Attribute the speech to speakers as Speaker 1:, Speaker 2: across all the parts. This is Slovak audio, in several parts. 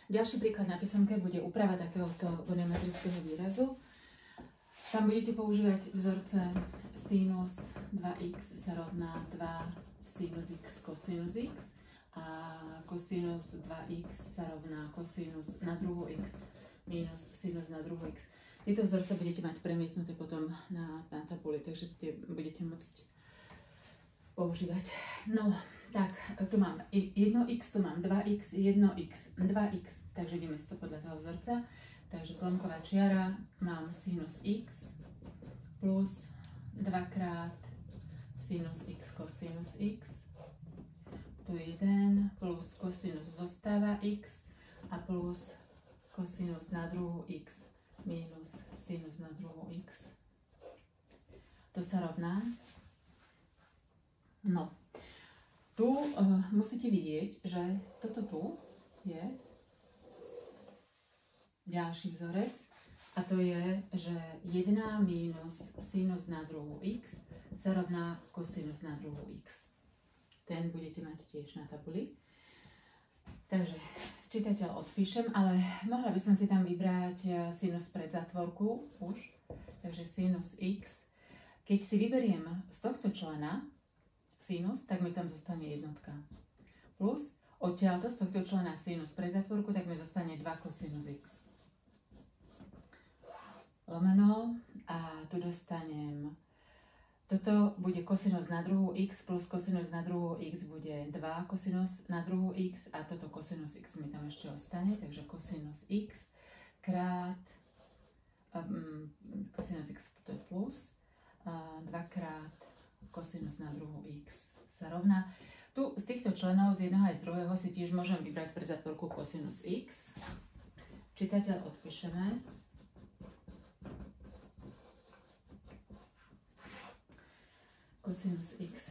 Speaker 1: Ďalší príklad na písomke bude úprava takéhoto goniometrického výrazu. Tam budete používať vzorce sinus 2x sa rovná 2 sinus x cosinus x a cosinus 2x sa rovná cosinus na druhú x minus sinus na druhú x. Tieto vzorce budete mať premietnuté potom na tabuli, takže tie budete môcť používať. No, tak, tu mám 1x, tu mám 2x, 1x, 2x, takže ideme si to podľa toho vzorca. Takže zlomková čiara, mám sinus x plus 2 krát sinus x cosinus x. Tu 1 plus cosinus zostáva x a plus cosinus na druhú x minus sinus na druhú x. To sa rovná. No, tu musíte vidieť, že toto tu je ďalší vzorec a to je, že 1 minus sinus na druhú x sa rovná cosinus na druhú x. Ten budete mať tiež na tabuli. Takže čitateľ odpíšem, ale mohla by som si tam vybrať sinus pred zatvorku už. Takže sinus x. Keď si vyberiem z tohto člena sinus, tak mi tam zostane jednotka. Plus odtiaľto z tohto člena sinus pred zatvorku, tak mi zostane 2 cosinus x. Lomeno a tu dostanem, toto bude cosinus na druhú x plus cosinus na druhú x bude 2 cosinus na druhú x a toto cosinus x mi tam ešte ostane, takže cosinus x krát cosinus x to je plus 2 krát cosinus na druhú x sa rovná. Tu z týchto členov z jedného aj z druhého si tiež môžem vybrať pre zatvorku cosinus x. Čitateľ odpíšeme. Cosinus x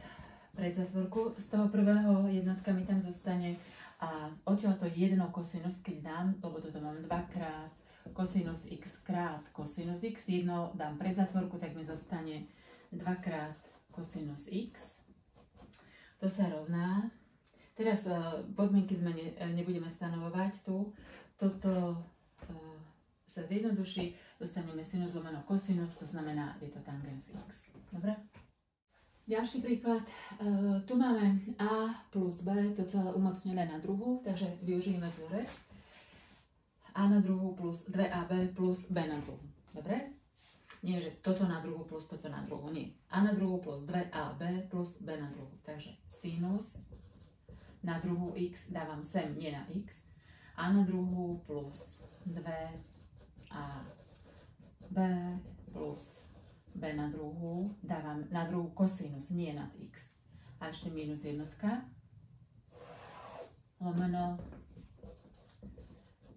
Speaker 1: pred zatvorku. Z toho prvého jednotka mi tam zostane a odtiaľ to jedno cosinus, keď dám, lebo toto mám 2 krát cosinus x krát cosinus x, jedno dám pred zatvorku, tak mi zostane 2 krát cosinus x. To sa rovná. Teraz podmienky sme nebudeme stanovovať tu. Toto sa zjednoduší, dostaneme sinus lomeno cosinus, to znamená, je to tangens x. Dobre? Ďalší príklad, tu máme a plus b, to celé umocnené na druhú, takže využijeme vzorec a na druhú plus 2ab plus b na druhú. Dobre? Nie, že toto na druhú plus toto na druhú, nie. A na druhú plus 2ab plus b na druhú. Takže sinus na druhú x dávam sem, nie na x. A na druhú plus 2ab plus b na druhú, dávam na druhú cosinus, nie nad x. A ešte minus jednotka. Lomeno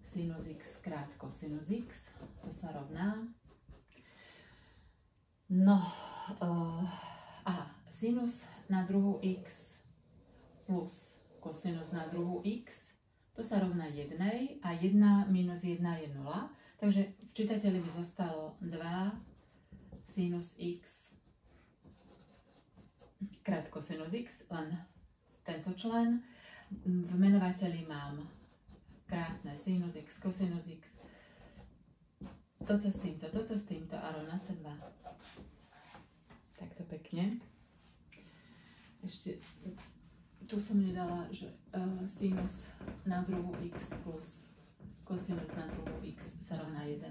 Speaker 1: sinus x krát cosinus x, to sa rovná. No, sinus na druhú x plus cosinus na druhú x, to sa rovná 1 a 1 minus 1 je 0. Takže v čitateľi by zostalo 2 sinus x krát cosinus x, len tento člen. V menovateľi mám krásne sinus x, cosinus x. Toto s týmto a rovná sa 2. Takto pekne. Ešte tu som nedala, že sinus na druhú x plus cosinus na druhú x sa rovná 1.